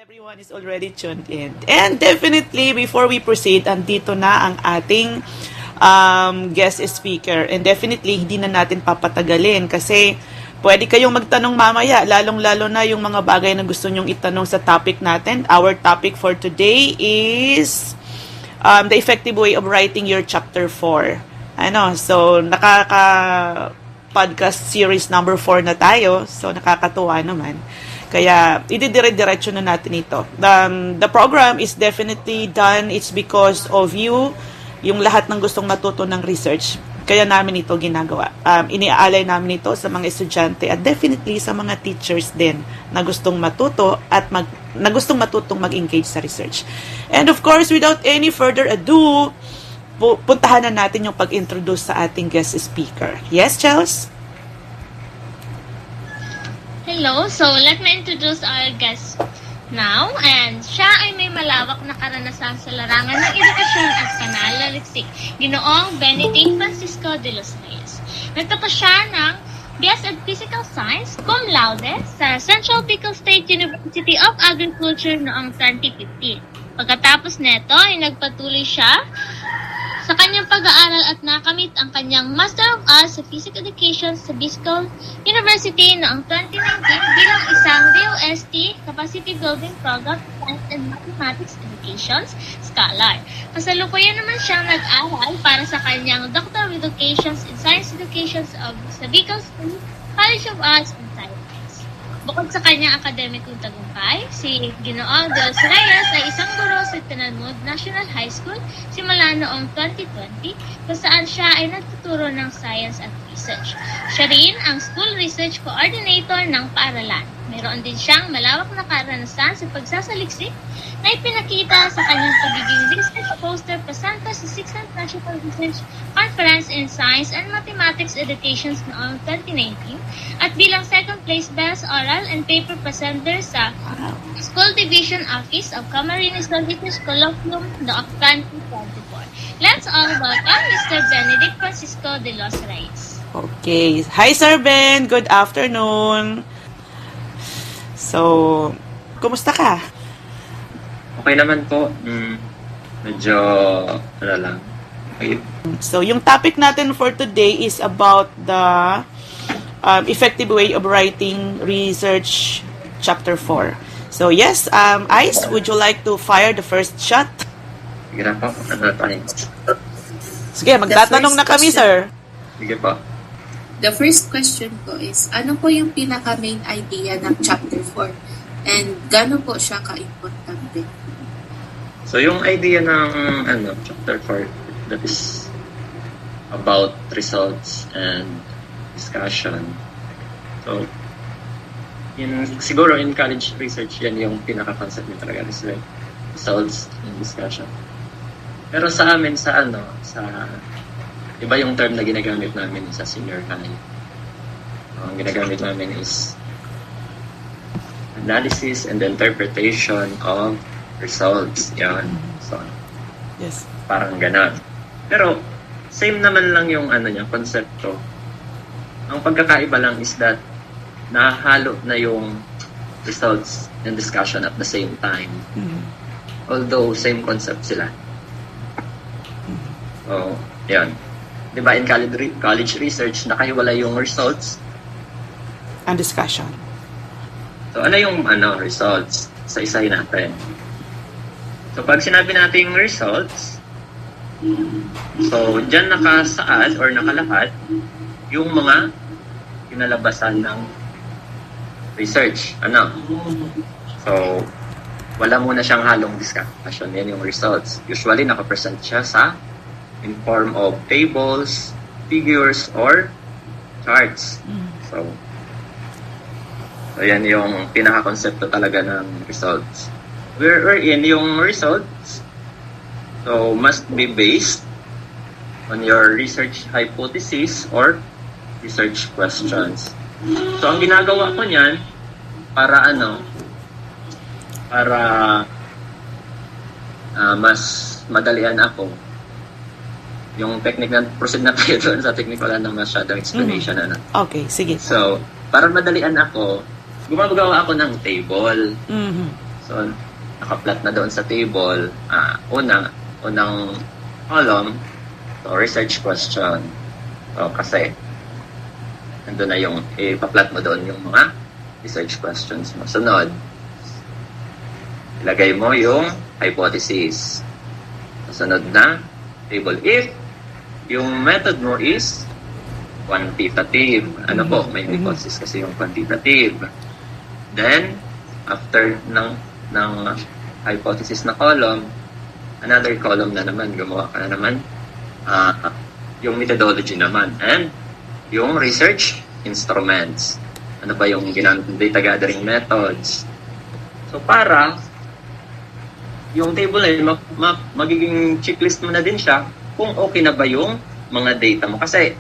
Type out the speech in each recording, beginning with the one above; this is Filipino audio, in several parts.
everyone is already tuned in. And definitely, before we proceed, andito na ang ating guest speaker. And definitely, hindi na natin papatagalin kasi pwede kayong magtanong mamaya, lalong-lalo na yung mga bagay na gusto nyong itanong sa topic natin. Our topic for today is the effective way of writing your chapter 4. So podcast series number 4 na tayo. So, nakakatuwa naman. Kaya, ididire-diretso na natin ito. The program is definitely done. It's because of you, yung lahat ng gustong matuto ng research. Kaya namin ito ginagawa. Iniaalay namin ito sa mga estudyante at definitely sa mga teachers din na gustong matuto at na gustong matutong mag-engage sa research. And of course, without any further ado, puntahan na natin yung pag-introduce sa ating guest speaker. Yes, Chels? Hello, so let me introduce our guest now. And siya ay may malawak na karanasan sa larangan ng edukasyon at pananaliksik, Ginoong Benedict Francisco de los Reyes. Nagtapos siya ng BS in Physical Science, cum laude, sa Central Bicol State University of Agriculture noong 2015. Pagkatapos neto, ay nagpatuloy siya sa kanyang pag-aaral at nakamit ang kanyang Master of Arts sa Physical Education sa Bicol University noong 2019 bilang isang DOST Capacity Building Program Science and Mathematics Education Scholar. Kasalukuyan naman siyang nag-aral para sa kanyang Doctor of Education in Science Education sa Bicol State College of Arts and Sciences. Bukod sa kanyang akademikong tagumpay, si Ginoong de los Reyes ay isang guro sa Tinalmud National High School simula noong 2020 kung saan siya ay nagtuturo ng science at research. Siya rin ang School Research Coordinator ng paaralan. Mayroon din siyang malawak na karanasan sa pagsasaliksik na ipinakita sa kanyang pagiging research poster presenter sa 6th National Research Conference in Science and Mathematics Education noong 2019 at bilang second place best oral and paper presenter sa School Division Office of Camarines Services Colloquium noong 2024. Let's all welcome Mr. Benedict Francisco de los Reyes. Okay. Hi, Sir Ben. Good afternoon. So, kumusta ka? Okay naman po. Medyo, lang. Okay. So, yung topic natin for today is about the effective way of writing research chapter 4. So, yes, Ice, would you like to fire the first shot? Sige na po. Sige, magtatanong na kami, sir. Sige po. The first question po is, ano po yung pinaka-main idea ng chapter 4? And gano'n po siya ka-importante? So, yung idea ng chapter 4, that is about results and discussion. So, siguro in college research, yan yung pinaka-concept niya talaga, results and discussion. Pero sa amin, iba yung term na ginagamit namin sa senior high. Ang ginagamit namin is analysis and interpretation of results. Yan. So, yes. Parang ganon. Pero, same naman lang yung konsepto. Ang pagkakaiba lang is that nahalo na yung results and discussion at the same time. Mm-hmm. Although, same concept sila. So, yan. Diba in college research, nakahiwala yung results and discussion. So, ano yung results? Sa isahin natin. So, pag sinabi natin results, so, dyan nakasaad or nakalahad yung mga kinalabasan ng research. So, wala muna siyang halong discussion. Yan yung results. Usually, nakapresent siya in form of tables, figures, or charts. So yan yung pinaka-konsepto talaga ng results. Wherein yung results, so must be based on your research hypothesis or research questions. So ang ginagawa ko niyan, para mas madalian ako. Yung technique na, proceed na tayo doon sa technique, wala na masyadong explanation. Okay, sige. So, para madalian ako, gumagawa ako ng table. Mm-hmm. So, naka-plot na doon sa table, unang column, so research question. So, kasi, nandun na yung, ipa-plot mo doon yung mga research questions mo. Sunod, ilagay mo yung hypothesis. Sunod na table. If yung method mo is quantitative, ano po, may hypothesis kasi yung quantitative. Then, after ng hypothesis na column, another column na naman, gumawa ka na naman, yung methodology naman, and yung research instruments. Ano ba yung ginamit data gathering methods. So, para yung table na yun, magiging checklist mo na din siya kung okay na ba yung mga data mo. Kasi,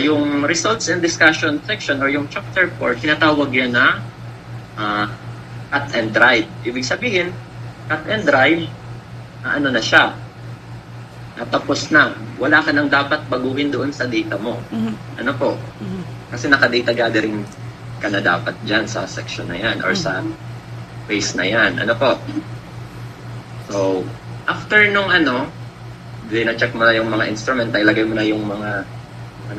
yung results and discussion section or yung chapter 4, tinatawag yan na cut and dry. Ibig sabihin, cut and dry, ano na siya, natapos na. Wala ka nang dapat baguhin doon sa data mo. Ano po? Kasi naka-data gathering ka na dapat dyan sa section na yan or sa phase na yan. Ano po? So, after nung na-check mo na yung mga instrument, ilagay mo na yung mga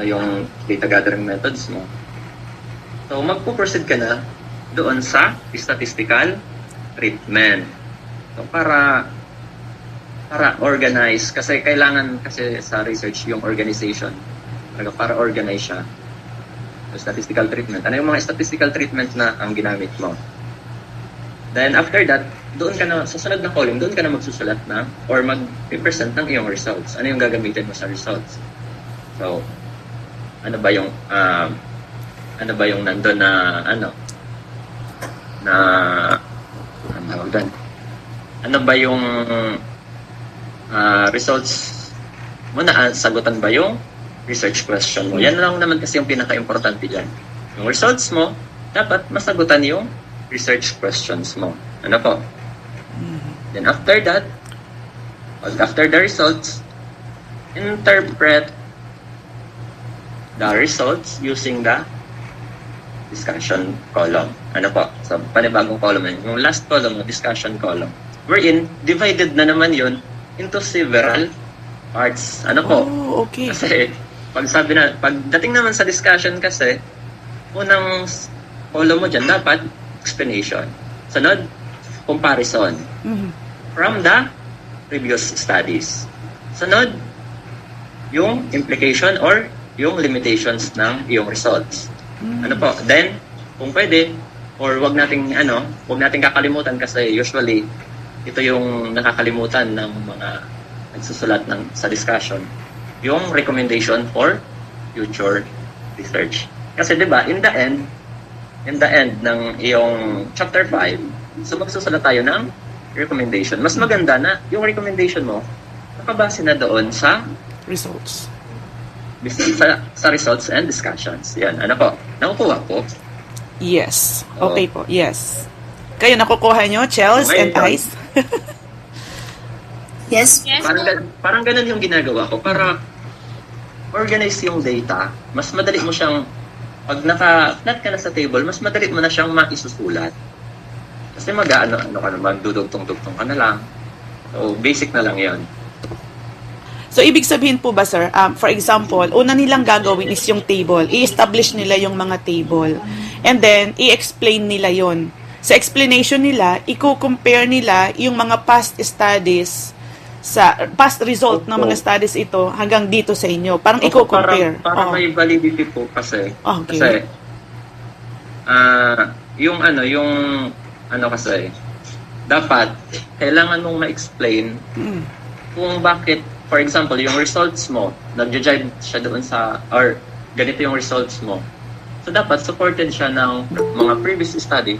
yung data gathering methods mo. So, magpo-proceed ka na doon sa statistical treatment. So, para organize, kasi kailangan kasi sa research yung organization. Para organize siya. So, statistical treatment. Ano yung mga statistical treatment na ang ginamit mo? Then, after that, doon ka na, sa sunod na column, doon ka na magsusulat na or mag-present ng iyong results. Ano yung gagamitin mo sa results? So, ano ba yung nandun na, ano ba yung results mo na, sagutan ba yung research question mo? Yan lang naman kasi yung pinaka-importante dyan. Yung results mo, dapat masagutan yung research questions mo. Ano po? Then after that, after the results, interpret the results using the discussion column. Ano po? So, panibagong column na yun. Yung last column, discussion column. Wherein, divided na naman yun into several parts. Ano po? Oh, okay. Kasi, pagdating naman sa discussion kasi, unang column mo dyan, dapat explanation. Sunod, comparison from the previous studies. Sunod, yung implication or yung limitations ng iyong results. Ano po? Then, kung pwede, or wag nating kakalimutan kasi usually ito yung nakakalimutan ng mga nagsusulat sa discussion, yung recommendation for future research. Kasi 'di ba, in the end ng iyong chapter 5, so magsusulat tayo ng recommendation. Mas maganda na yung recommendation mo nakabase na doon sa Results. sa results and discussions. Yan, ano po? Nakukuha po? Yes. Okay po. Yes. Kayo nakukuha nyo, Chels and Ice? Yes. Yes, Parang ganun yung ginagawa ko para organize yung data. Mas madali mo siyang pag naka-flat ka na sa table, mas madali mo na siyang maisusulat. Kasi magdudugtong-dugtong ka na lang. So, basic na lang yon. So, ibig sabihin po ba, sir, for example, una nilang gagawin is yung table. I-establish nila yung mga table. And then, i-explain nila yon. Sa explanation nila, i-compare nila yung mga past studies sa past result ng mga studies ito hanggang dito sa inyo. Parang i-compare. Para may validity po kasi. Okay. Kasi, kasi, dapat, kailangan mong ma-explain kung bakit, for example, yung results mo, nag-jive siya doon or ganito yung results mo. So, dapat supported siya ng mga previous study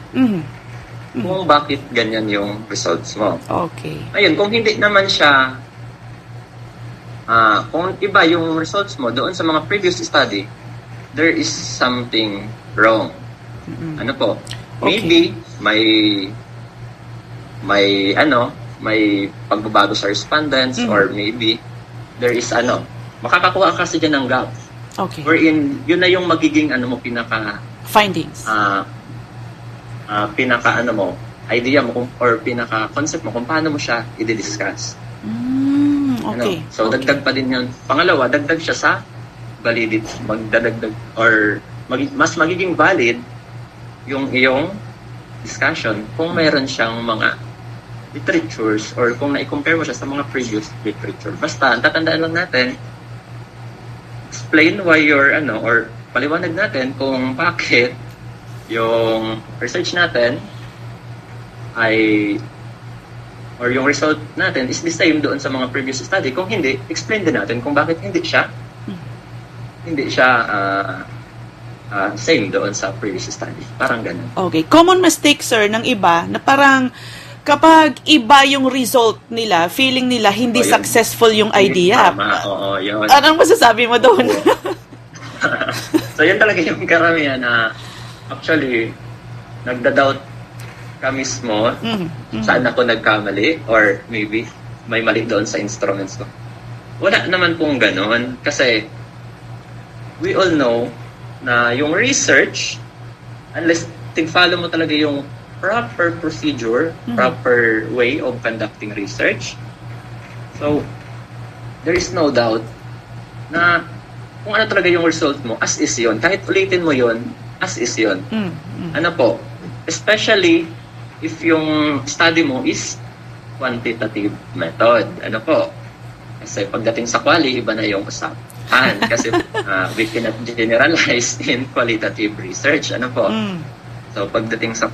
kung bakit ganyan yung results mo. Okay. Ayun, kung hindi naman siya, kung iba yung results mo doon sa mga previous study, there is something wrong. Ano po? Maybe, may pagbabago sa respondents or maybe there is makakakuha kasi dyan ng gap. Okay. Wherein, yun na yung magiging pinaka findings. idea mo or pinaka-concept mo kung paano mo siya i-discuss. Okay. So, dagdag pa din yun. Pangalawa, dagdag siya sa validity. Magdadagdag or mas magiging valid yung iyong discussion kung mayroon siyang mga literatures or kung na-compare mo siya sa mga previous literature. Basta, ang tatandaan lang natin, explain why or paliwanag natin kung bakit yung research natin or yung result natin is the same doon sa mga previous study. Kung hindi, explain din natin kung bakit hindi siya same doon sa previous study. Parang ganun. Okay. Common mistake, sir, ng iba na parang kapag iba yung result nila, feeling nila hindi yun. Successful yung idea. Tama, oo, yun. Anong masasabi mo doon? So, yun talaga yung karamihan na actually, nagda-doubt ka mismo saan ako nagkamali or maybe may mali doon sa instruments ko. Wala naman pong ganon kasi we all know na yung research, unless tig-follow mo talaga yung proper procedure, proper way of conducting research, so there is no doubt na kung ano talaga yung result mo, as is yun. Kahit ulitin mo yun, as is yun. Ano po? Especially if yung study mo is quantitative method. Ano po? Kasi pagdating sa quali, iba na yung usapan. Kasi we cannot generalize in qualitative research. Ano po? So pagdating sa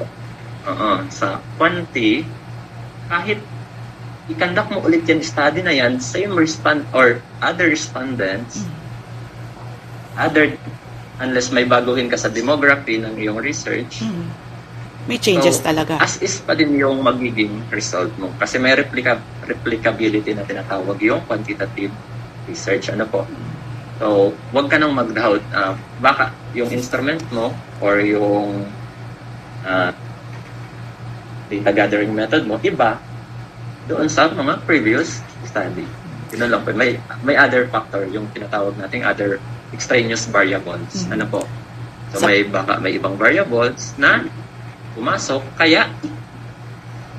quanti, kahit i-conduct mo ulit yung study na yan, same or other respondents, unless may baguhin ka sa demography ng iyong research, may changes talaga. As is pa din yung magiging result mo. Kasi may replicability na tinatawag yung quantitative research. Ano po? So, wag ka nang mag-doubt. Baka yung instrument mo or yung data gathering method mo, iba doon sa mga previous study. Yun lang po. May other factor, yung tinatawag nating other extraneous variables. Ano po? So, may ibang variables na pumasok, kaya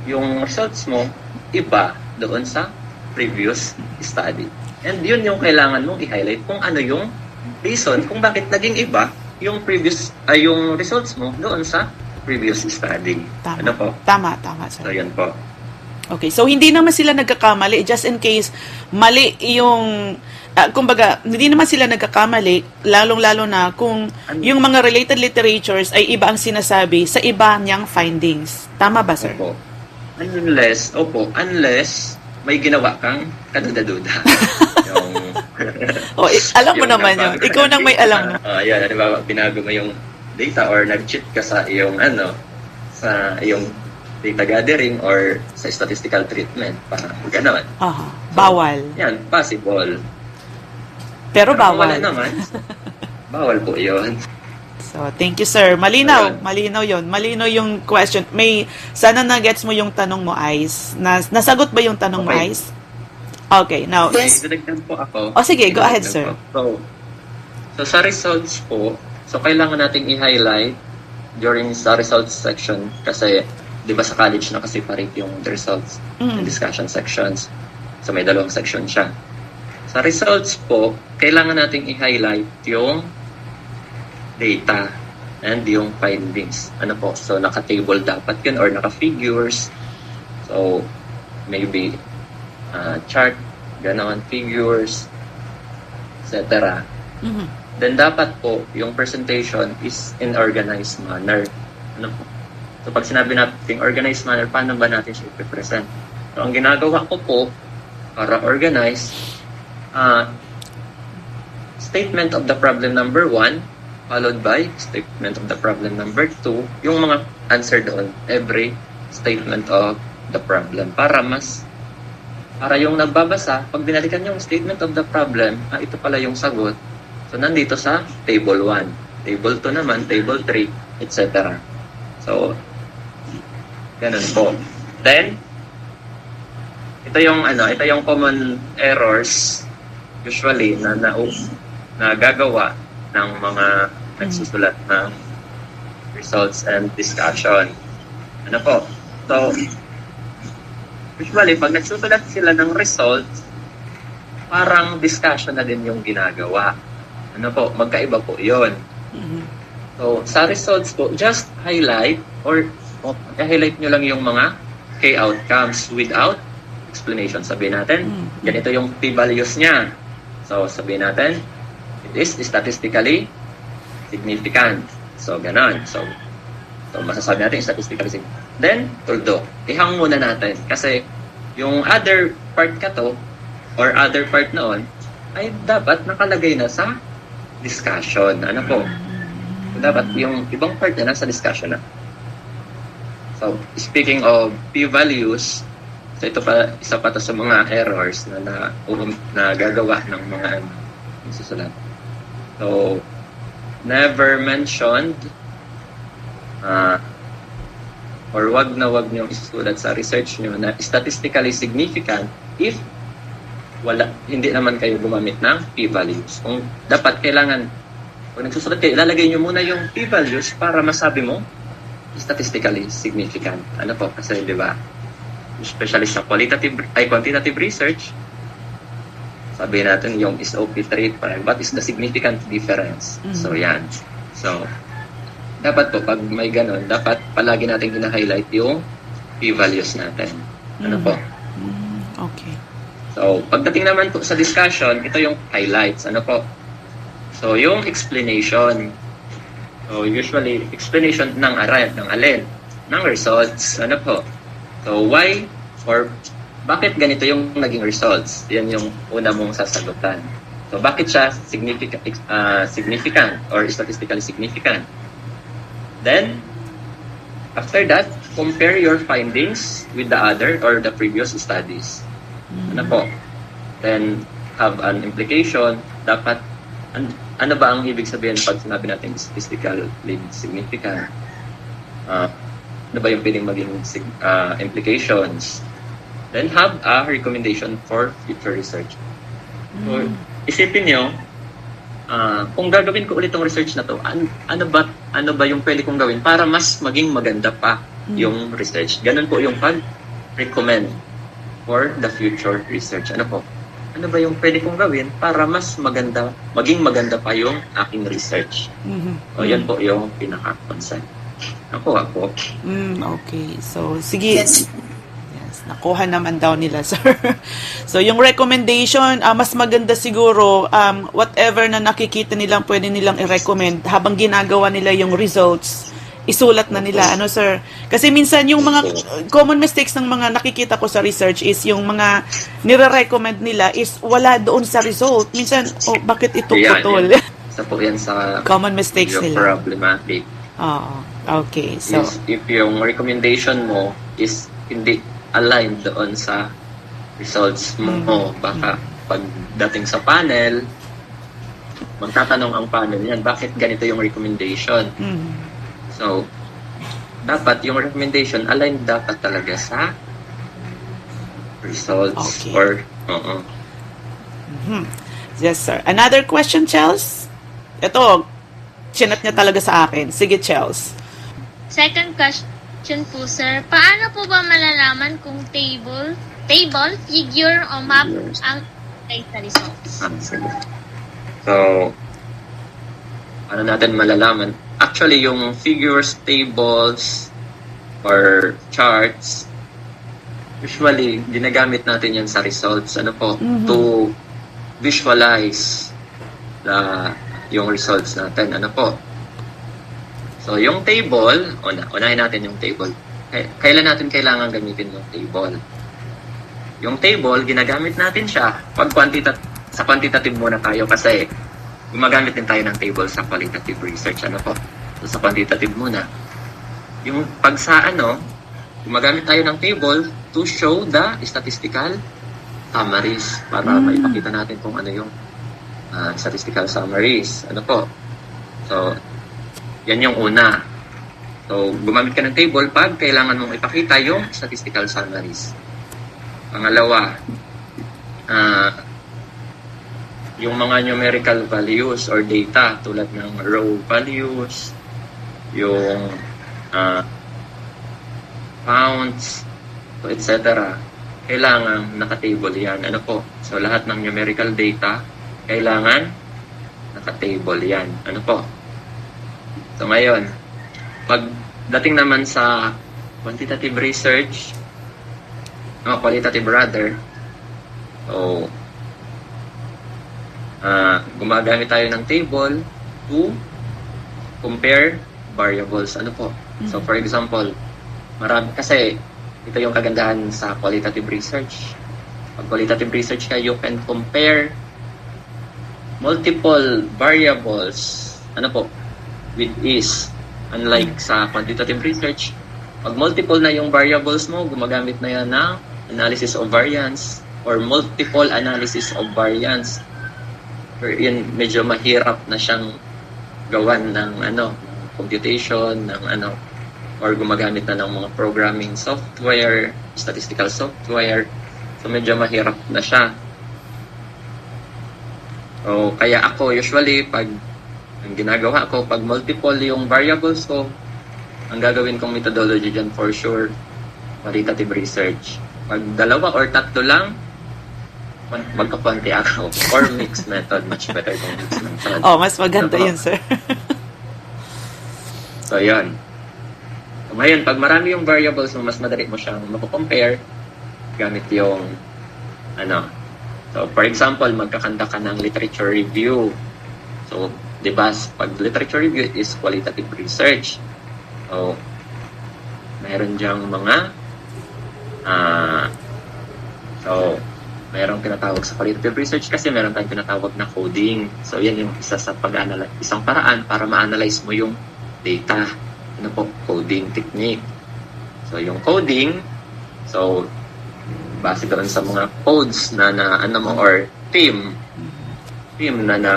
yung results mo iba doon sa previous study. And yun yung kailangan mong i-highlight kung ano yung reason kung bakit naging iba yung yung results mo doon sa previous study. Tama. Ano po? Tama, sir. So, yun po. Okay, so hindi naman sila nagkakamali just in case mali yung kumbaga, hindi naman sila nagkakamali, lalong-lalo na kung yung mga related literatures ay iba ang sinasabi sa iba niyang findings. Tama ba, sir? Opo. Unless may ginawa kang kaduda-duda. Alam mo naman yun. Ikaw nang may alam. Yan, halimbawa, binago mo yung data or nag-cheat ka sa iyong sa iyong data gathering or sa statistical treatment. Parang gano'n. Bawal. Yan, possible. Pero bawal. Wala naman. Bawal po yun. So, thank you, sir. Malinaw. Malinaw yun. Malinaw yung question. Sana na-gets mo yung tanong mo, Ice. Nasagot ba yung tanong mo, Ice? Okay, now. Yes. Dagdag po ako. Sige, go ahead, sir. So, sa results po, so kailangan nating i-highlight during sa results section kasi, di ba sa college naka-separate yung results and discussion sections. So, may dalawang section siya. Sa results po, kailangan nating i-highlight yung data and yung findings. Ano po? So, naka-table dapat yun or naka-figures. So, maybe chart, ganon, figures, etc. Then, dapat po, yung presentation is in organized manner. Ano po? So, pag sinabi natin organized manner, paano ba natin siya i-present? So, ang ginagawa ko po, para organize, statement of the problem number 1, followed by statement of the problem number 2, yung mga answer doon, every statement of the problem. Para yung nagbabasa, pag binalikan yung statement of the problem, ito pala yung sagot. So, nandito sa table 1. Table 2 naman, table 3, etc. So, ganun po. Then, ito yung common errors usually na gagawa ng mga nagsusulat ng results and discussion. Ano po? So, usually, pag nagsusulat sila ng results, parang discussion na din yung ginagawa. Ano po, magkaiba po yun. Mhm. So, sa results po, just highlight or highlight nyo lang yung mga key outcomes without explanation. Sabihin natin, ganito yung p-values niya. So, sabihin natin, it is statistically significant. So, ganon. So masasabi natin statistically significant. Then, tuldo. Ihang muna natin. Kasi, yung other part ka to, or other part noon, ay dapat nakalagay na sa discussion. Ano po? Dapat yung ibang part na nasa discussion na. So, speaking of p-values, so ito pa, isa pa to sa mga errors na gagawa ng mga susulat. So, never mentioned or wag niyong isulat sa research nyo na statistically significant if hindi naman kayo gumamit ng p-values. Kung dapat kailangan, kung nagsusulat kayo, ilalagay nyo muna yung p-values para masabi mo statistically significant. Ano po? Kasi, di ba, especially sa quantitative research, sabihin natin yung SOP3, what is the significant difference? So, yan. So, dapat po, pag may ganon, dapat palagi natin hina-highlight yung p-values natin. Ano po? Okay. So, pagdating naman po sa discussion, ito yung highlights. Ano po? So, yung explanation. So, usually, explanation ng alin? Ng results. Ano po? So, why or bakit ganito yung naging results? Yan yung una mong sasagutan. So, bakit siya significant or statistically significant? Then, after that, compare your findings with the other or the previous studies. Ano po? Then, have an implication. Dapat, ano ba ang ibig sabihin pag sinabi natin statistically significant? Ano ba yung pwedeng maging implications? Then, have a recommendation for future research. So, isipin nyo, kung gagawin ko ulit ang research na to, ano ba yung pwede kong gawin para mas maging maganda pa yung research? Ganun po yung pag-recommend for the future research. Ano po? Ano ba yung pwede kong gawin para mas maging maganda pa yung aking research? So, yan po yung pinaka-concept. Ako. Okay. So, sige. Yes. Nakuha naman daw nila, sir. So, yung recommendation, mas maganda siguro, whatever na nakikita nilang pwede nilang i-recommend habang ginagawa nila yung results, isulat na nila. Ano, sir? Kasi minsan yung mga common mistakes ng mga nakikita ko sa research is yung mga nire-recommend nila is wala doon sa result. Minsan, bakit ito putol? Isa po yan sa common mistakes nila. Problematic. Okay. So, if yung recommendation mo is hindi aligned doon sa results mo, baka pagdating sa panel, magtatanong ang panel yan, bakit ganito yung recommendation? So, dapat yung recommendation aligned dapat talaga sa results. Okay. Or, Yes, sir. Another question, Chels? Ito, chinat niya talaga sa akin. Sige, Chels. Second question po, sir. Paano po ba malalaman kung table, figure, o map ang sa results? So, ano natin malalaman? Actually, yung figures, tables, or charts, usually, ginagamit natin yan sa results. Ano po? To visualize yung results natin. Ano po? So, yung table, unahin natin yung table. Kailan natin kailangan gamitin yung table? Yung table, ginagamit natin siya pag sa quantitative muna tayo kasi gumagamit din tayo ng table sa qualitative research. Ano po? So, sa quantitative muna. Yung pag sa gumagamit tayo ng table to show the statistical summaries para maipakita natin kung ano yung statistical summaries. Ano po? So, yan yung una. So, gumamit ka ng table pag kailangan mong ipakita yung statistical summaries. Pangalawa, yung mga numerical values or data tulad ng row values, yung counts, so etc. Kailangan naka-table yan. Ano po? So, lahat ng numerical data, kailangan naka-table yan. Ano po? So, ngayon, pagdating naman sa quantitative research, qualitative rather, so, gumagamit tayo ng table to compare variables. Ano po? So, for example, marami, kasi ito yung kagandahan sa qualitative research. Pag qualitative research ka, you can compare multiple variables, ano po, with ease. Unlike sa quantitative research, pag multiple na yung variables mo, gumagamit na yan ng analysis of variance or multiple analysis of variance. Or yun, medyo mahirap na siyang gawan ng computation, ng or gumagamit na ng mga programming software, statistical software. So, medyo mahirap na siya. So, kaya ako, usually, ang ginagawa ko, pag multiple yung variables ko, ang gagawin kong methodology dyan, for sure, qualitative research. Pag dalawa or tatlo lang, magkakonti ako. Or mixed method, much better kung mixed method. Mas maganda yun, sir. So, yun. So, ngayon, pag marami yung variables mo, mas madali mo siyang makukompare gamit yung So, for example, magkakanda ka ng literature review. So, di ba, pag literature review is qualitative research. So, mayroon diyang mga mayroong tinatawag sa qualitative research kasi meron tayong tinatawag na coding. So, yan yung isa sa isang paraan para ma-analyze mo yung data. Ano po? Coding technique. So, yung coding, so, base doon sa mga codes na or theme na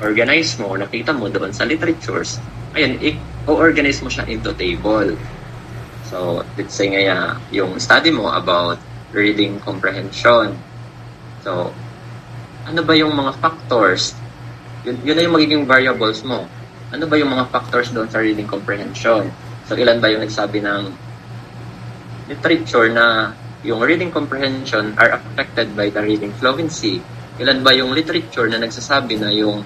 organize mo, nakita mo doon sa literatures, ayun, i-organize mo siya into table. So, let's say nga yung study mo about reading comprehension. So, ano ba yung mga factors? Yun na yung magiging variables mo. Ano ba yung mga factors doon sa reading comprehension? So, ilan ba yung nagsabi ng literature na yung reading comprehension are affected by the reading fluency? Ilan ba yung literature na nagsasabi na yung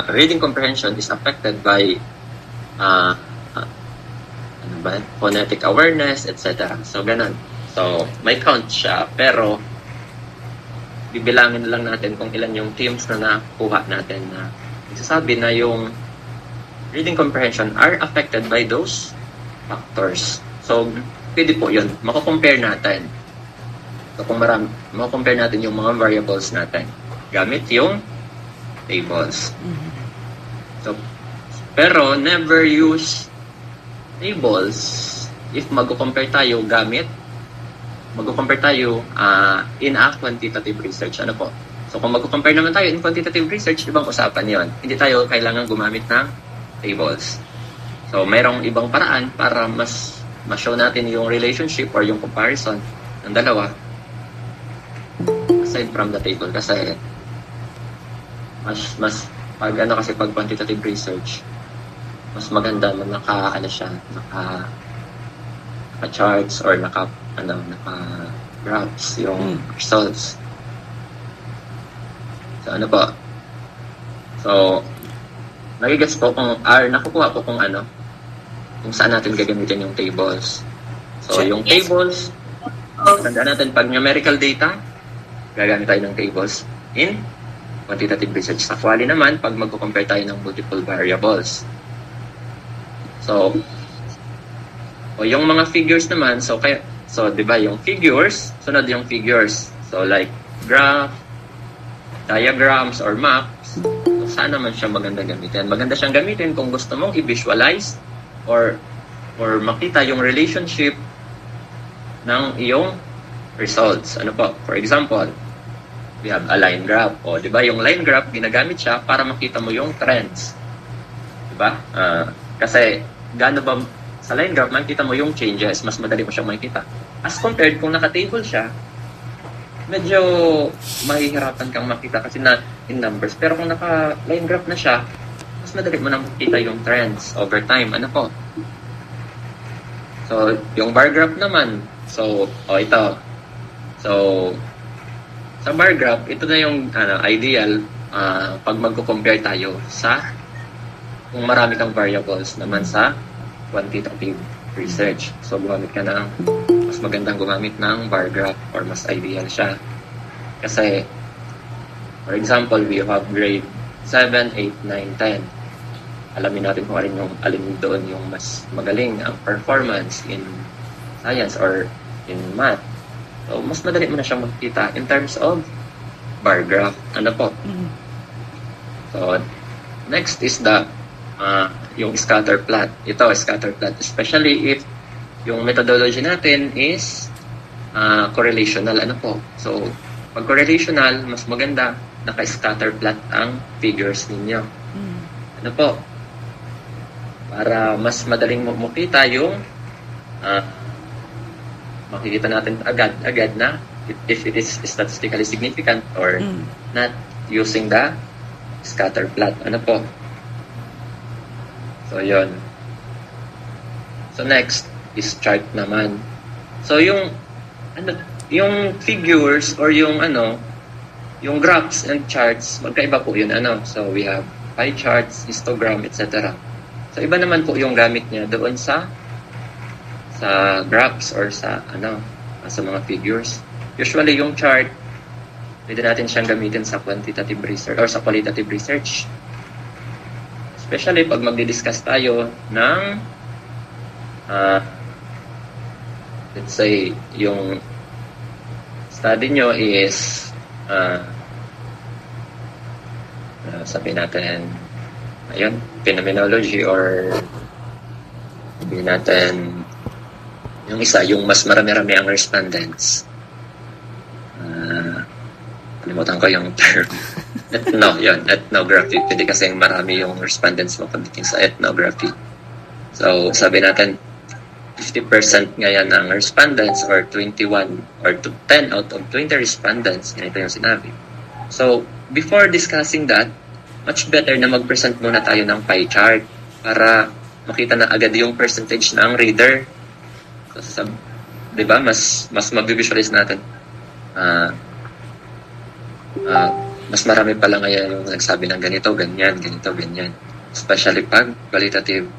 reading comprehension is affected by phonetic awareness, etc. So, ganun. So, may count siya, pero bibilangin lang natin kung ilan yung themes na nakuha natin na nagsasabi na yung reading comprehension are affected by those factors. So, pwede po yun. Mako-compare natin. So, kung mako-compare natin yung mga variables natin gamit yung tables. So, pero never use tables if mag-compare tayo in a quantitative research. Ano po? So, kung mag-compare naman tayo in quantitative research, ibang usapan yon. Hindi tayo kailangan gumamit ng tables. So, mayroong ibang paraan para mas ma-show natin yung relationship or yung comparison ng dalawa aside from the table. Kasi mas pag quantitative research, mas maganda na naka charts or naka graphs yung results. So, ano po? So, nagigets po nakukuha po kung saan natin gagamitin yung tables. So, yung tables, tandaan natin, pag numerical data, gagamit tayo ng tables in quantitative research. Sa quali naman, pag magko-compare tayo ng multiple variables. So, yung mga figures naman, so di ba yung figures, sunod yung figures. So, like graph, diagrams, or maps, so, saan naman siya maganda gamitin? Maganda siyang gamitin kung gusto mong i-visualize or makita yung relationship ng iyong results. Ano po? For example, we have a line graph. O, di ba, yung line graph, ginagamit siya para makita mo yung trends. Di ba? Kasi, gaano ba sa line graph, makita mo yung changes, mas madali mo siyang makita. As compared, kung naka-table siya, medyo mahihirapan kang makita kasi na in numbers. Pero kung naka-line graph na siya, mas mas madali mo nang makita yung trends over time. Ano po? So, yung bar graph naman. So, ito. So, sa bar graph, ito na yung ideal pag magko-compare tayo sa kung marami kang variables naman sa quantitative research. So, gumamit ka ng mas magandang gumamit ng bar graph or mas ideal siya. Kasi, for example, we have grade 7, 8, 9, 10. Alamin natin kung alin doon yung mas magaling ang performance in science or in math. So, mas madali mo na siyang makikita in terms of bar graph. Ano po? So, next is yung scatter plot. Ito, scatter plot. Especially if yung methodology natin is correlational. Ano po? So, pag correlational, mas maganda naka-scatter plot ang figures ninyo. Ano po? Para mas madaling makita yung makikita natin agad na if it is statistically significant or not using the scatter plot. Ano po? So, yun. So, next is chart naman. So, yung figures or yung graphs and charts, magkaiba po yun. So, we have pie charts, histogram, etc. So, iba naman po yung gamit niya doon sa graphs or sa mga figures. Usually, yung chart, pwede natin siyang gamitin sa quantitative research or sa qualitative research. Especially pag magdi-discuss tayo ng let's say, yung study nyo is sabihin natin phenomenology or sabihin natin yung isa, yung mas marami-rami ang respondents. Kalimutan ko yung term. Ethnography. Pwede kasing marami yung respondents mo pagdating sa ethnography. So, sabi natin, 50% ngayon ang respondents or 21 or 10 out of 20 respondents. Ganito yung sinabi. So, before discussing that, much better na mag-present muna tayo ng pie chart para makita na agad yung percentage ng reader. So, diba? Mas mag-visualize natin. Mas marami pala ngayon yung nagsabi ng ganito, ganyan. Especially pag qualitative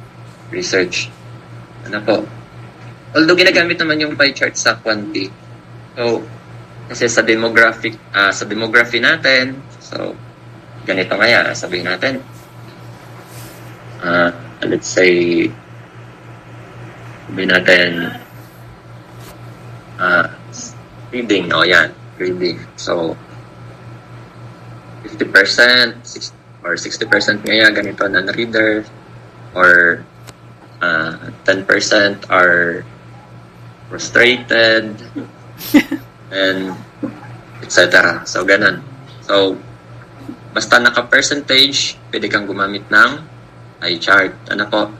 research. Ano po? Although ginagamit naman yung pie chart sa quanti. So, kasi sa demography natin, so, ganito nga sabihin natin. Let's say, sabihin natin, reading, reading. So, 50% or 60% ngayon ganito non-reader or 10% are frustrated and etc. So, ganun. So, basta naka-percentage, pwede kang gumamit ng pie chart. Ano po?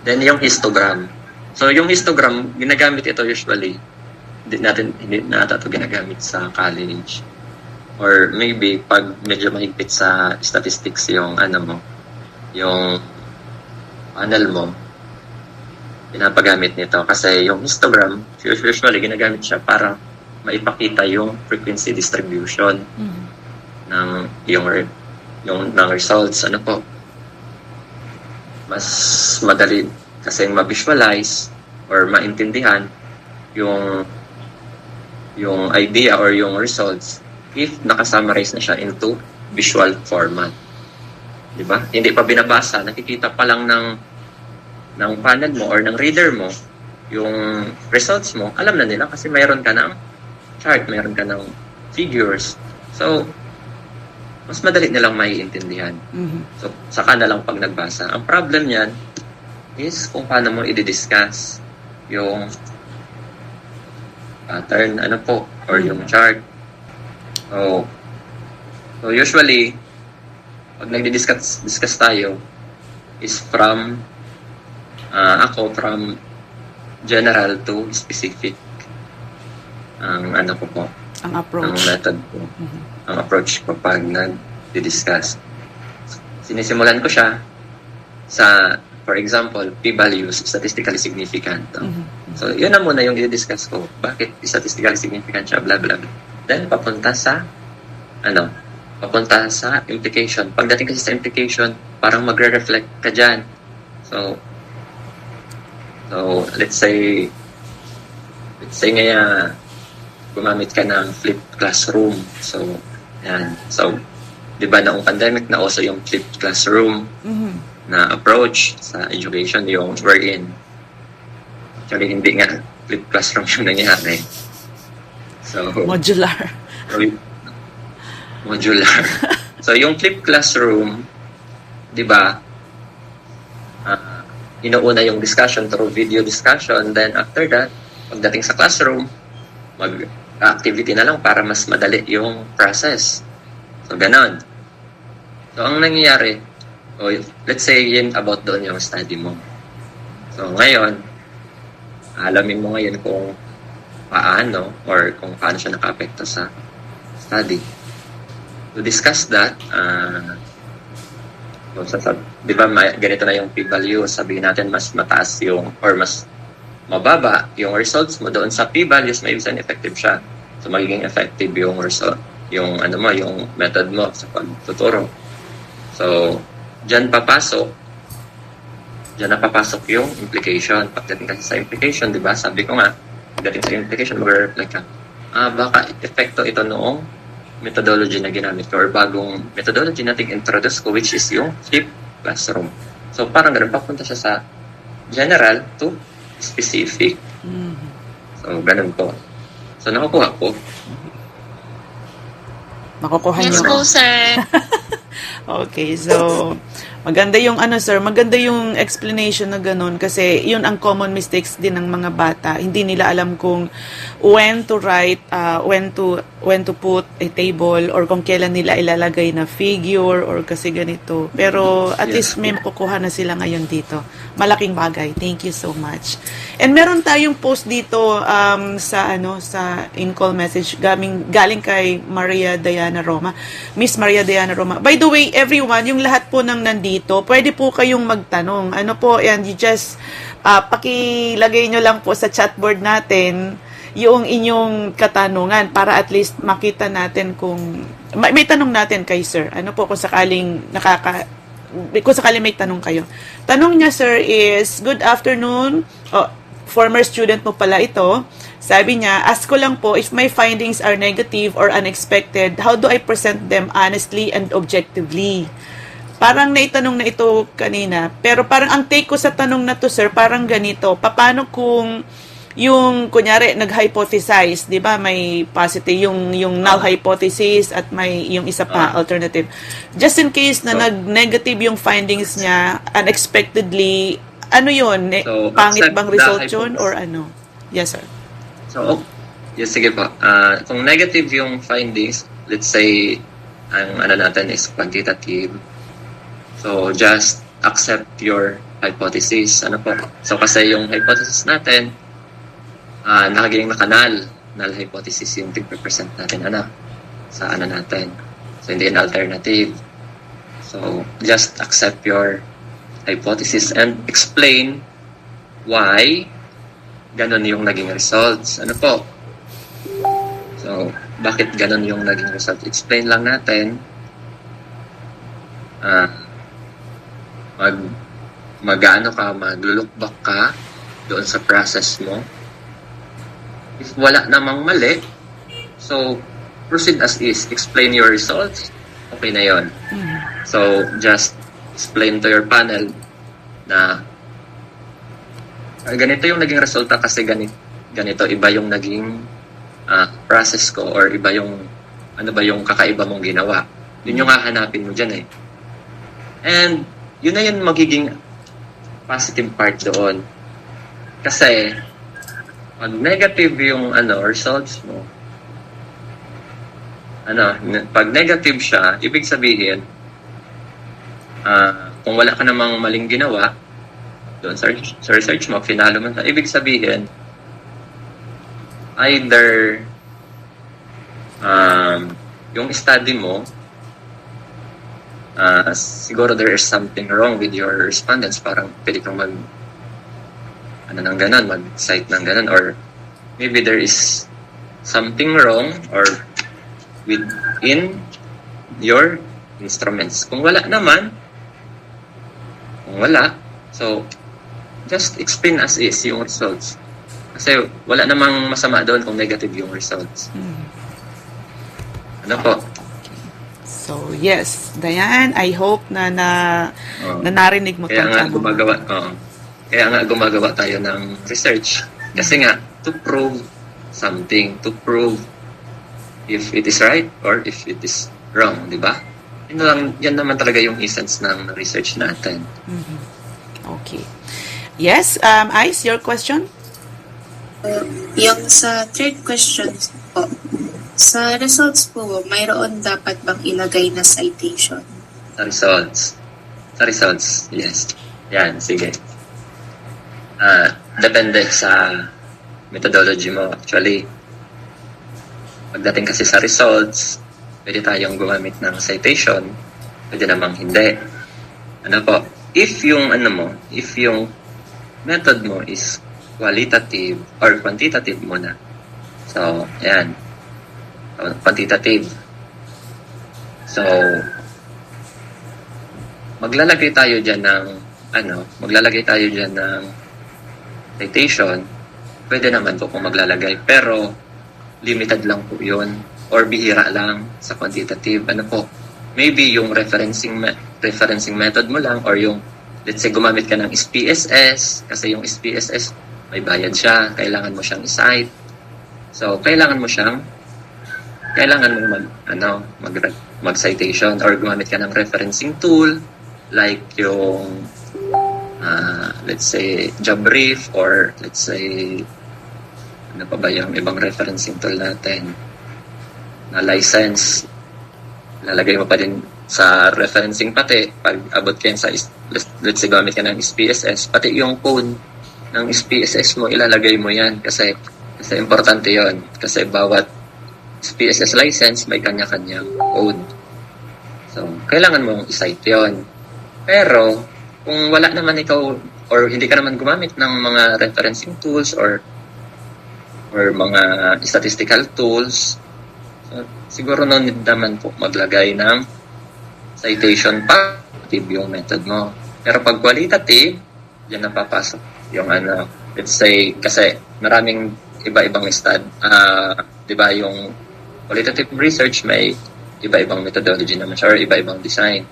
Then, yung histogram. So, yung histogram, ginagamit ito usually. Hindi nata ito ginagamit sa college. Or maybe, pag medyo mahigpit sa statistics yung yung panel mo, pinapagamit nito. Kasi yung histogram, usually ginagamit siya para maipakita yung frequency distribution ng ng results. Ano po? Mas madali kasi ma-visualize or maintindihan yung idea or yung results if nakasummarize na siya into visual format. Diba? Hindi pa binabasa, nakikita pa lang ng panel mo or ng reader mo yung results mo, alam na nila kasi mayroon ka ng chart, mayroon ka ng figures. So, mas madali nilang maiintindihan. So, saka na lang pag nagbasa. Ang problem niyan is kung paano mo i-discuss yung pattern, or yung chart. So usually, pag nagdi-discuss tayo, is from general to specific. Ang approach. Ang method ko. Ang approach ko pag nagdi-discuss. sinisimulan ko siya sa, for example, p-values, statistically significant. So, yun na muna yung i-discuss ko. Bakit statistically significant siya, blah, blah, blah. Then, papunta sa implication. Pagdating kasi sa implication, parang magre-reflect ka dyan. So, let's say ngayon, gumamit ka ng flipped classroom. So, yan. So, di ba noong pandemic na also yung flipped classroom na approach sa education, yung wherein actually hindi nga flipped classroom yung nangyari. So, Modular. Modular. So, yung flipped classroom, di ba, inuuna yung discussion through video discussion. Then, after that, pagdating sa classroom, mag-activity na lang para mas madali yung process. So, ganon. So, ang nangyayari, let's say yun about doon yung study mo. So, ngayon, alamin mo ngayon kung paano or kung paano siya naka-apekto sa study. To discuss that, di ba ganito na yung p-value, sabihin natin mas mataas yung or mas mababa yung results mo doon sa p-values, may ibig effective siya. So, magiging effective yung result, yung yung method mo sa pagtuturo. So, dyan na papasok yung implication. Pagdating kasi sa implication, di ba? Sabi ko nga, pagdating sa implication, mag-reflect ka. Baka epekto ito noong methodology na ginamit ko or bagong methodology nating introduce ko, which is yung flipped classroom. So, parang ganun, papunta siya sa general to specific. So, ganun po. So, nakukuha ko. Makukuha Yes niyo. po, sir. Okay, so maganda yung maganda yung explanation na ganun kasi yun ang common mistakes din ng mga bata. Hindi nila alam kung when to write, when to put a table or kung kailan nila ilalagay na figure or kasi ganito. Pero at least may makukuha na sila ngayon dito. Malaking bagay. Thank you so much. And meron tayong post dito sa in-call message galing kay Maria Diana Roma. Miss Maria Diana Roma. By the way, everyone, yung lahat po ng nandito, pwede po kayong magtanong. You just pakilagay nyo lang po sa chatboard natin yung inyong katanungan para at least makita natin kung may tanong natin kay sir. Kung sakaling may tanong kayo. Tanong niya, sir, is, good afternoon. Former student mo pala ito. Sabi niya, ask ko lang po, if my findings are negative or unexpected, how do I present them honestly and objectively? Parang naitanong na ito kanina, pero parang ang take ko sa tanong na to, sir, parang ganito. Paano kung yung, kunyari, nag-hypothesize, di ba, may positive, yung null hypothesis at may yung isa pa, alternative. Just in case na nag-negative yung findings niya, unexpectedly, pangit bang result yun or ano? Yes, sir. So, yes, sige po. Kung negative yung findings, let's say, ang natin is quantitative. So, just accept your hypothesis. So, kasi yung hypothesis natin, nakaging null hypothesis yung tig-represent natin, sa natin. So, hindi an alternative. So, just accept your hypothesis and explain why ganon yung naging results. So, bakit ganon yung naging result? Explain lang natin. Mag-look back ka doon sa process mo. If wala namang mali, so, proceed as is. Explain your results. Okay na yon. So, just explain to your panel na ganito yung naging resulta kasi ganito, iba yung naging process ko or iba yung, yung kakaiba mong ginawa. Yun yung hahanapin mo dyan eh. And, yun na yun magiging positive part doon. Kasi, pag negative yung results mo, pag negative siya, ibig sabihin, kung wala ka namang maling ginawa, doon sa research mo, finalo mo, ibig sabihin, either yung study mo siguro there is something wrong with your respondents. Parang pwede kang mag-cite ng ganun, or maybe there is something wrong or within your instruments. Kung wala, so just explain as is yung results. Kasi wala namang masama doon kung negative yung results. Ano po? So, yes, Diane, I hope na narinig mo Kaya nga tong gumagawa tayo ng research. Kasi nga, to prove something, to prove if it is right or if it is wrong, di ba? Yan naman talaga yung essence ng research natin. Okay. Yes, Ice, your question? Yung sa third question po, sa results po, mayroon dapat bang ilagay na citation? Sa results, yes. Yan, sige. Depende sa methodology mo. Actually, pagdating kasi sa results, pwede tayong gumamit ng citation, pwede namang hindi. Ano po? If yung method mo is qualitative or quantitative muna. So, yan. Quantitative. So, maglalagay tayo dyan ng citation. Pwede naman po kung maglalagay, pero limited lang po yun, or bihira lang sa quantitative. Ano po? Maybe yung referencing method mo lang, or yung, let's say, gumamit ka ng SPSS, kasi yung SPSS, may bayad siya, kailangan mo siyang i-cite. So, kailangan mo mag-citation, or gumamit ka ng referencing tool, like yung, let's say, JabBrief, or let's say, ano pa ba yung ibang referencing tool natin, na license, lalagay mo pa din sa referencing pati, pag abot kayo sa, let's say, gamit ka ng SPSS, pati yung code ng SPSS mo, ilalagay mo yan, kasi importante yon, kasi bawat SPSS license may kanya-kanyang code. So, kailangan mong i-cite yon. Pero, kung wala naman ikaw, or hindi ka naman gumamit ng mga referencing tools or mga statistical tools, so, siguro no need naman po maglagay ng citation pa, yung method mo. Pero pag qualitative, yan napapasok yung let's say, kasi maraming iba-ibang di ba, yung qualitative research may iba-ibang methodology naman siya, or iba-ibang design.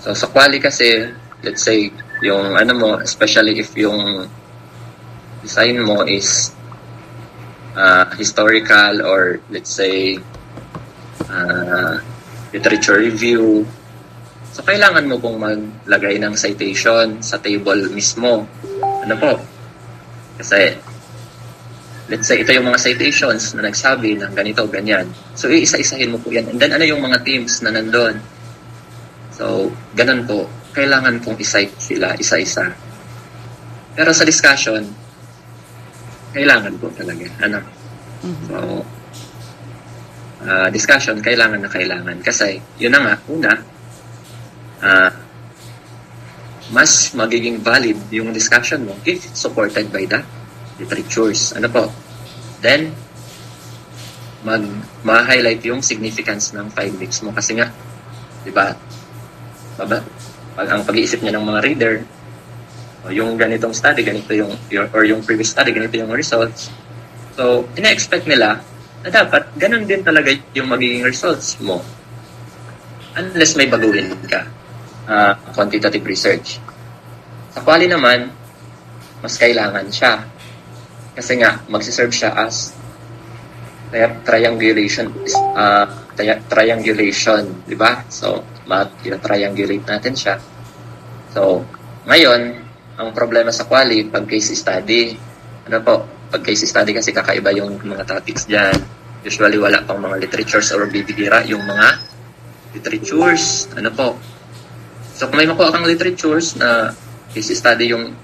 So sa quali kasi, let's say, yung mo, especially if yung design mo is historical, or let's say literature review, so kailangan mo pong maglagay ng citation sa table mismo. Ano po? Kasi let's say ito yung mga citations na nagsabi ng ganito, ganyan. So iisa-isahin mo po yan. And then ano yung mga themes na nandun? So ganun po. Kailangan pong i-cite sila isa-isa. Pero sa discussion, kailangan po talaga. So, discussion, kailangan. Kasi, yun na nga, una, mas magiging valid yung discussion mo if supported by the literatures. Ano po? Then, ma-highlight yung significance ng findings mo. Kasi nga, di ba, ang pag-iisip niya ng mga reader, yung ganitong study, ganito or yung previous study, ganito yung results. So, ina-expect nila na dapat ganun din talaga yung magiging results mo. Unless may baguhin ka. Quantitative research. Sa quali naman, mas kailangan siya. Kasi nga, magsiserve siya as triangulation, di ba? So, triangulate natin siya. So, ngayon, ang problema sa quali, pag case study, pag case study kasi kakaiba yung mga topics dyan. Usually, wala pang mga literatures or bibihira yung mga literatures. So, kung may makuha kang literatures na case study yung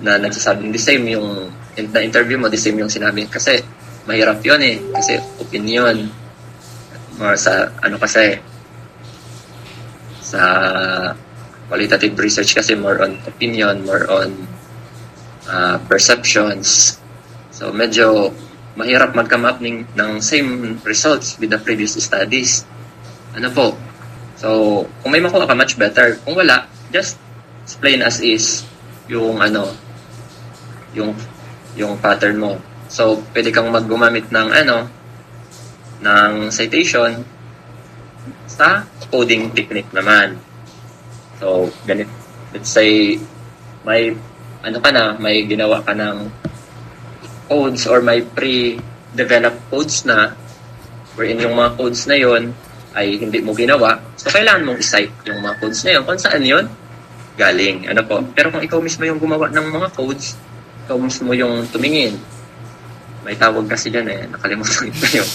na nagsasabing the same yung na interview mo, the same yung sinabi. Kasi mahirap yun kasi opinion. More sa, kasi, sa qualitative research kasi more on opinion, more on perceptions. So, medyo mahirap mag-come up ng same results with the previous studies. So, kung may makuha ka, much better. Kung wala, just explain as is yung yung pattern mo. So, pwede kang gumamit ng ng citation sa coding technique naman. So, let's say may may ginawa ka ng codes or may pre-developed codes na wherein yung mga codes na yon ay hindi mo ginawa. So, kailangan mong i-cite yung mga codes na yon kung saan yon galing. Pero kung ikaw mismo yung gumawa ng mga codes, ikaw mismo yung tumingin. May tawag kasi dyan nakalimutan ko yung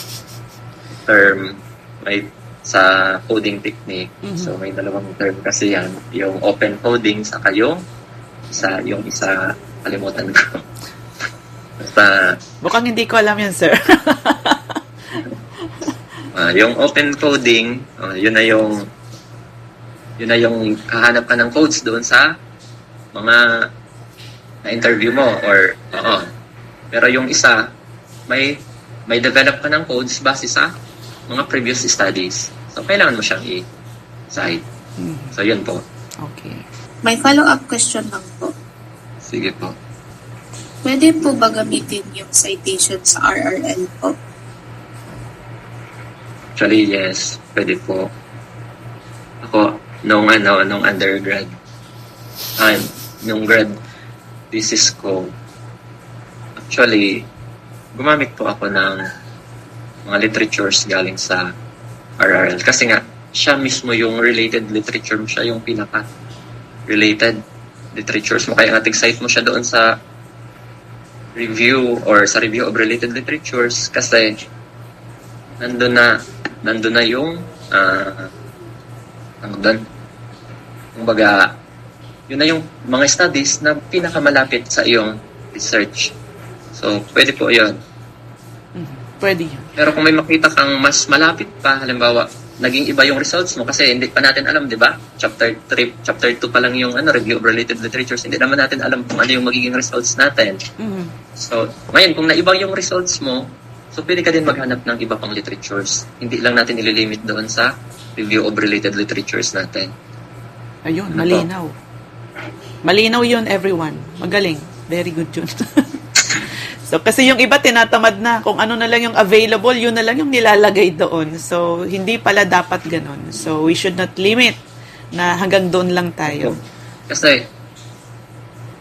term sa coding technique. Mhm. So, may dalawang term kasi yan. Yung open coding, saka yung isa, kalimutan ko. Basta, Mukhang hindi ko alam yan, sir. yung open coding, yun na yung kahanap ka ng codes doon sa mga na-interview mo pero yung isa may develop ka ng codes base sa mga previous studies. So, kailangan mo siyang i-cite. So, yun po. Okay. May follow-up question lang po. Sige po. Pwede po ba gamitin yung citation sa RRL po? Actually, yes. Pwede po. Ako, nung undergrad, nung grad thesis ko, actually, gumamit po ako ng mga literatures galing sa RRL. Kasi nga, siya mismo yung related literature mo, siya yung pinaka-related literatures mo. Kaya cite mo siya doon sa review or sa review of related literatures kasi nandun na yung kumbaga, yun na yung mga studies na pinakamalapit sa iyong research. So, pwede po yun. Pwede yun. Pero kung may makita kang mas malapit pa, halimbawa, naging iba yung results mo kasi hindi pa natin alam, di ba? Chapter 3, Chapter 2 pa lang yung review of related literatures. Hindi naman natin alam kung ano yung magiging results natin. So, ngayon, kung naiba yung results mo, so pwede ka din maghanap ng iba pang literatures. Hindi lang natin ililimit doon sa review of related literatures natin. Ayun, malinaw. Malinaw yun, everyone. Magaling. Very good yun. So, kasi yung iba tinatamad na. Kung ano na lang yung available, yun na lang yung nilalagay doon. So, hindi pala dapat ganun. So, we should not limit na hanggang doon lang tayo. Kasi,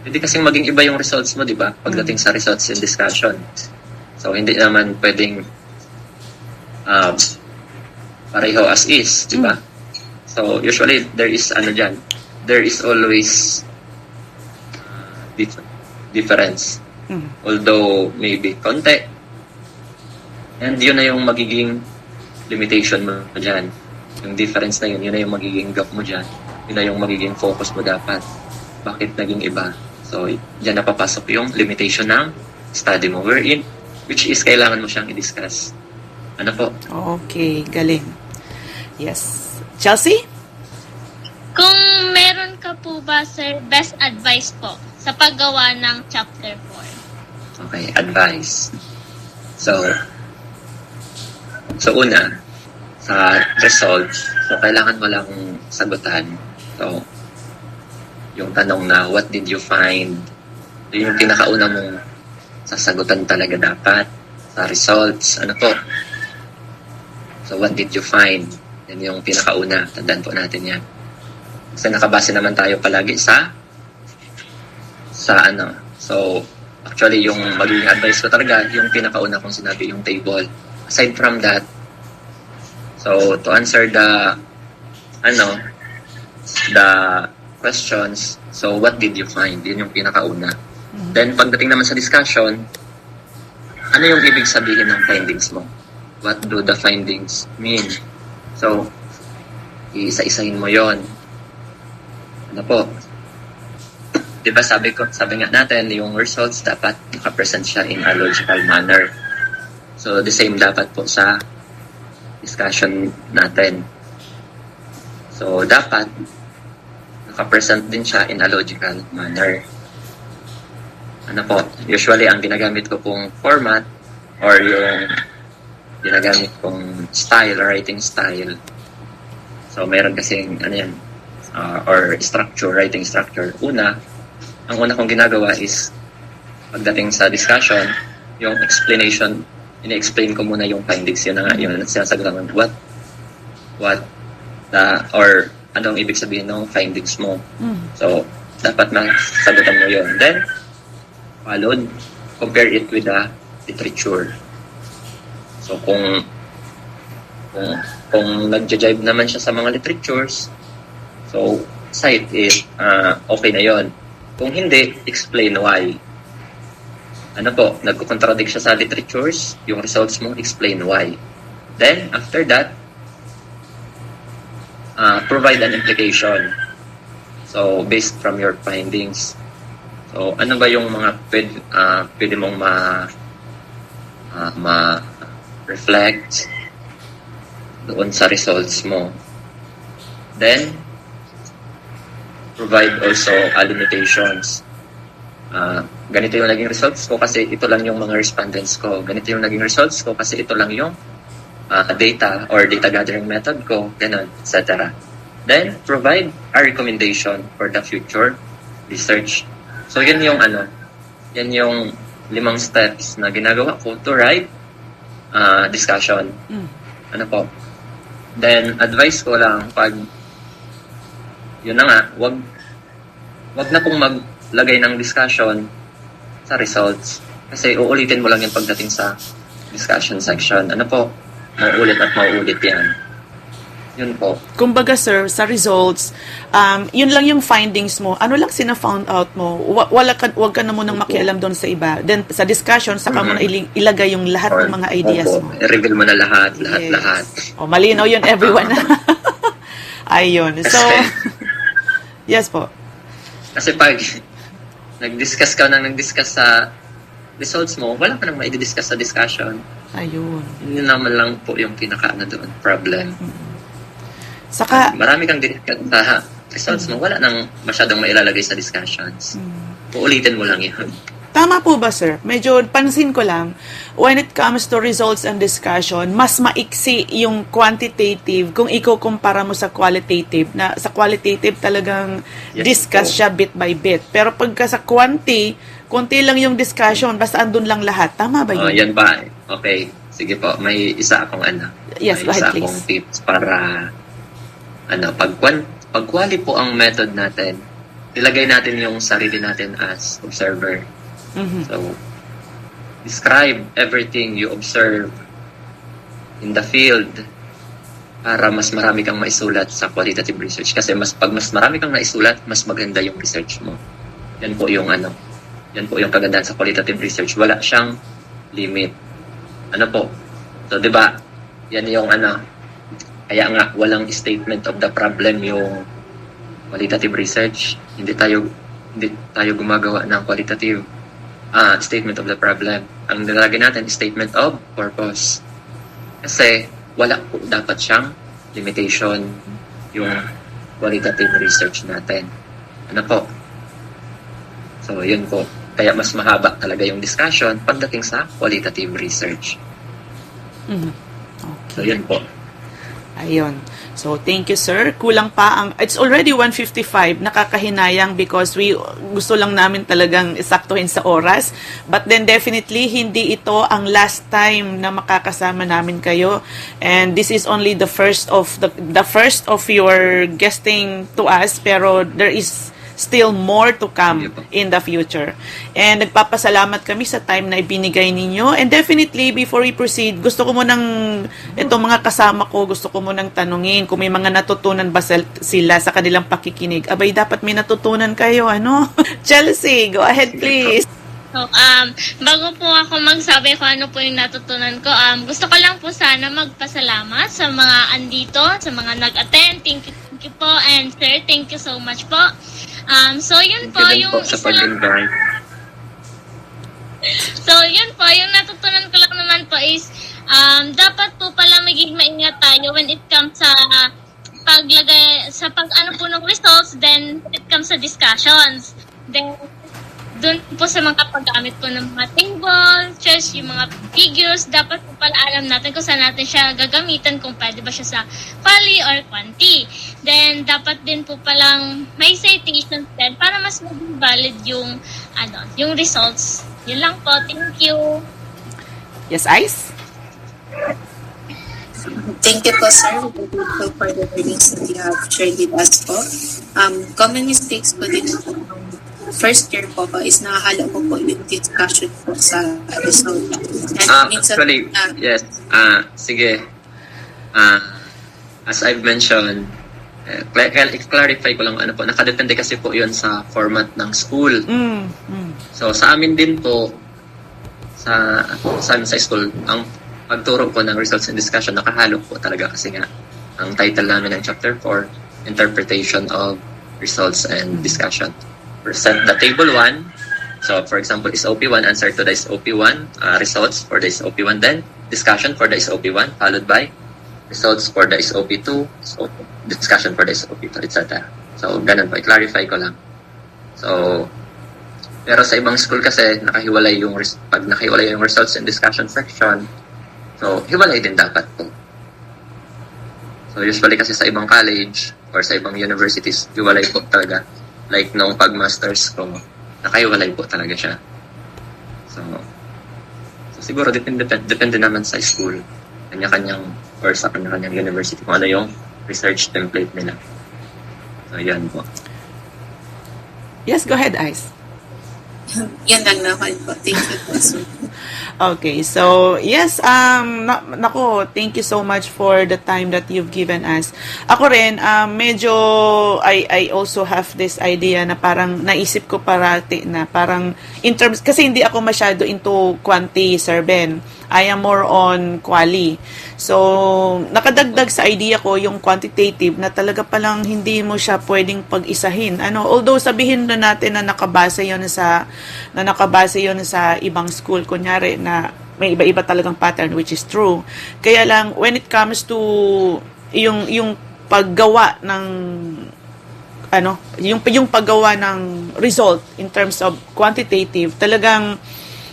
hindi kasing maging iba yung results mo, di ba? Pagdating sa results and discussion. So, hindi naman pwedeng pareho as is, di ba? So, usually, there is always difference. Although, maybe konti. And yun na yung magiging limitation mo dyan. Yung difference na yun na yung magiging gap mo dyan. Yun na yung magiging focus mo dapat. Bakit naging iba? So, dyan napapasok yung limitation ng study mo. Which is kailangan mo siyang i-discuss. Ano po? Okay, galing. Yes. Chelsea? Kung meron ka po ba, sir, best advice po sa paggawa ng chapter 4? Okay, advice. So una, sa results, so kailangan mo lang sagutan. So, yung tanong na, what did you find? Yun yung pinakauna mong sasagutan talaga dapat sa results. Ano po? So, what did you find? Yan yung pinakauna. Tandaan po natin yan. Kasi nakabase naman tayo palagi sa So, actually, yung magiging advice ko talaga, yung pinakauna kong sinabi, yung table. Aside from that, so, to answer the questions, so, what did you find? Yun yung pinakauna. Then, pagdating naman sa discussion, ano yung ibig sabihin ng findings mo? What do the findings mean? So, iisa-isahin mo yon. Ano po? Diba sabi nga natin, yung results dapat nakapresent siya in a logical manner. So, the same dapat po sa discussion natin. So, dapat naka-present din siya in a logical manner. Ano po, usually ang ginagamit ko pong format or yung ginagamit kong style, writing style. So, meron kasing, or structure, writing structure. Ang una kong ginagawa is, pagdating sa discussion, yung explanation, ini-explain ko muna yung findings. Yun na nga, yun sinasagot ko, or anong ibig sabihin ng findings mo. So, dapat masagutan mo yun. Then, followed, compare it with the literature. So, kung nagja-jive naman siya sa mga literatures, so, cite it, okay na yon. Kung hindi, explain why. Ano po, nagko-contradict siya sa literatures, yung results mo, explain why. Then, after that, provide an implication. So, based from your findings. So, ano ba yung mga pwede mong ma-reflect doon sa results mo. Then, provide also limitations. Ganito yung naging results ko kasi ito lang yung mga respondents ko. Ganito yung naging results ko kasi ito lang yung data or data gathering method ko, ganun, etc. Then, provide a recommendation for the future research. So, yan yung 5 steps na ginagawa ko to write discussion. Ano po? Then, advice ko lang pag yun na nga, wag na pong maglagay ng discussion sa results. Kasi uulitin mo lang yung pagdating sa discussion section. Ano po? Mauulit at mauulit yan. Yun po. Kumbaga sir, sa results, yun lang yung findings mo. Ano lang sina-found out mo? Wag ka na munang makialam doon sa iba. Then sa discussion, saka mo na ilagay yung lahat ng mga ideas mo. I-reveal mo na lahat. O, malinaw yun everyone. Ayun. So, yes po. Kasi pag nag-discuss sa results mo, wala ka nang ma-discuss sa discussion. Ayun. Yun naman lang po yung doon, problem. Saka, marami kang discuss sa results mo, wala nang masyadong mailalagay sa discussions. Uulitin mo lang yun. tama po ba sir? Medyo pansin ko lang, when it comes to results and discussion, mas maiksi yung quantitative kung ikukumpara mo sa qualitative. Na sa qualitative talagang discuss siya bit by bit. Pero pagka sa konti lang yung discussion, basta andun lang lahat. Tama ba yun? Yan ba? Okay. Sige po, may isa akong Yes, go ahead, please. akong tips para pag quali po ang method natin, ilagay natin yung sarili natin as observer. So, describe everything you observe in the field para mas marami kang maisulat sa qualitative research. Kasi pag mas marami kang naisulat, mas maganda yung research mo. Yan po yung kagandahan sa qualitative research. Wala siyang limit. So, di ba? Yan yung kaya nga walang statement of the problem yung qualitative research. Hindi tayo gumagawa ng qualitative statement of the problem. Ang nilagay natin statement of purpose. Kasi wala po dapat siyang limitation yung qualitative research natin. So, yun po. Kaya mas mahaba talaga yung discussion pagdating sa qualitative research. Okay. So, yun po. Ayun. So, thank you, sir. Kulang pa it's already 1:55. Nakakahinayang because gusto lang namin talagang isaktuhin sa oras. But then, definitely, hindi ito ang last time na makakasama namin kayo. And this is only the first of your guesting to us. Pero there is still more to come in the future. And nagpapasalamat kami sa time na ibinigay ninyo. And definitely, before we proceed, gusto ko munang, itong mga kasama ko, gusto ko munang tanungin kung may mga natutunan ba sila sa kanilang pakikinig. Abay, dapat may natutunan kayo, Chelsea, go ahead please. So, bago po ako magsabi kung ano po yung natutunan ko, gusto ko lang po sana magpasalamat sa mga andito, sa mga nag-attend. Thank you po. And sir, thank you so much po. So, yun po yung So, yun po, yung natutunan ko lang naman po is, dapat po pala maging maingat tayo when it comes sa paglagay, sa pag-ano po ng results, then when it comes sa discussions. Then, doon po sa mga paggamit po ng mga table, chess, yung mga figures, dapat po pala alam natin kung saan natin siya gagamitan, kung pwede ba siya sa quali or quanti. Then, dapat din po palang may citations din para mas maging valid yung, yung results. Yun lang po. Thank you. Yes, Ice? Thank you po, sir. We're grateful for the learnings that you have shared with us po. Common mistakes po din po ng first year po is nakahalo po po yung discussion po sa result. And Actually, yes. Sige. As I've mentioned, clarify ko lang nakadepende kasi po yun sa format ng school. So, sa amin din po, sa amin sa school, ang pagturo po ng results and discussion, nakahalo po talaga kasi nga, ang title namin ng Chapter 4, Interpretation of Results and Discussion. Present the Table 1. So, for example, is OP1, answer to the SOP1, results for the SOP1, then discussion for the SOP1, followed by results for the SOP2, so discussion for the SOP2, etc. So, ganun po. I-clarify ko lang. So, pero sa ibang school kasi, pag nakahiwalay yung results and discussion section, so, hiwalay din dapat po. So, usually kasi sa ibang college or sa ibang universities, hiwalay po talaga. Like, nung pag-masters ko, nakahiwalay po talaga siya. So siguro, depende naman sa school. Kanya-kanyang, or sa kanya-kanyang university, kung ano yung research template nila. So, yan po. Yes, go ahead, Ice. Yan lang naman po. Thank you po, sir. Okay, so yes, nako, thank you so much for the time that you've given us. Ako rin, medyo, I also have this idea na parang naisip ko parati na parang, in terms, kasi hindi ako masyado into quanti, Sir Ben. I am more on quali. So, nakadagdag sa idea ko yung quantitative na talaga palang hindi mo siya pwedeng pag-isahin. Although sabihin na natin na nakabase yon sa ibang school, kunyari na may iba-iba talagang pattern, which is true. Kaya lang, when it comes to yung paggawa ng yung paggawa ng result in terms of quantitative, talagang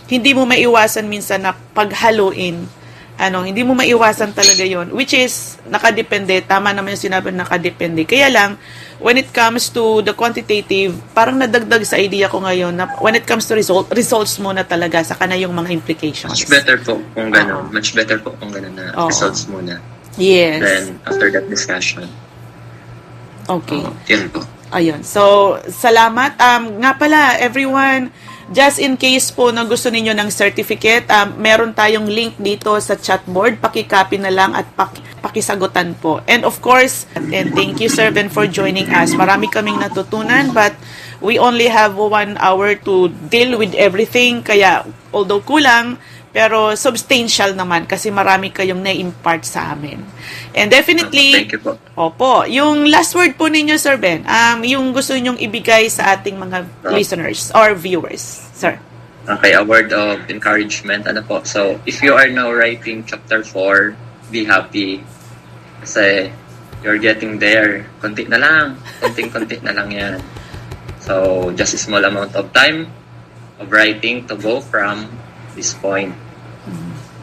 hindi mo maiwasan minsan na paghaluin. Hindi mo maiwasan talaga yon, which is nakadepende. Tama naman yung sinabi na nakadepende. Kaya lang, when it comes to the quantitative, parang nadagdag sa idea ko ngayon na when it comes to results muna talaga, saka na yung mga implications. Much better po kung gano'n. Much better po kung gano'n na results muna. Yes. Then, after that discussion. Okay. Yun po. Ayun. So, salamat. Nga pala, everyone, just in case po na gusto ninyo ng certificate, meron tayong link dito sa chatboard. Paki-copy na lang at pakisagutan po. And of course, and thank you, Sir Ben, for joining us. Marami kaming natutunan, but we only have 1 hour to deal with everything. Kaya, although kulang, pero substantial naman kasi marami kayong na-impart sa amin. And definitely, thank you po. Opo, yung last word po ninyo, Sir Ben, yung gusto nyong ibigay sa ating mga listeners or viewers, sir. Okay, a word of encouragement. So, if you are now writing chapter 4, be happy. Kasi, you're getting there. Konti na lang. Konting-konti na lang yan. So, just a small amount of time of writing to go from this point.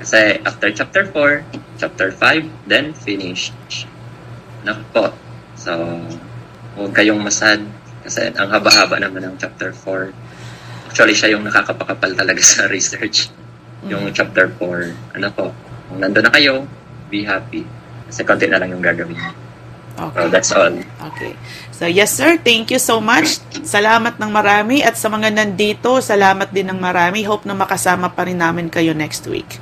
Kasi after chapter 4, chapter 5, then finish. Naku po. So, huwag kayong masad. Kasi ang haba-haba naman ng chapter 4. Actually, siya yung nakakapakapal talaga sa research. Yung chapter 4. Kung nandun na kayo, be happy. Kasi konti na lang yung gagawin. Okay. So, that's all. Okay. So, yes, sir. Thank you so much. Salamat ng marami. At sa mga nandito, salamat din ng marami. Hope na makasama pa rin namin kayo next week.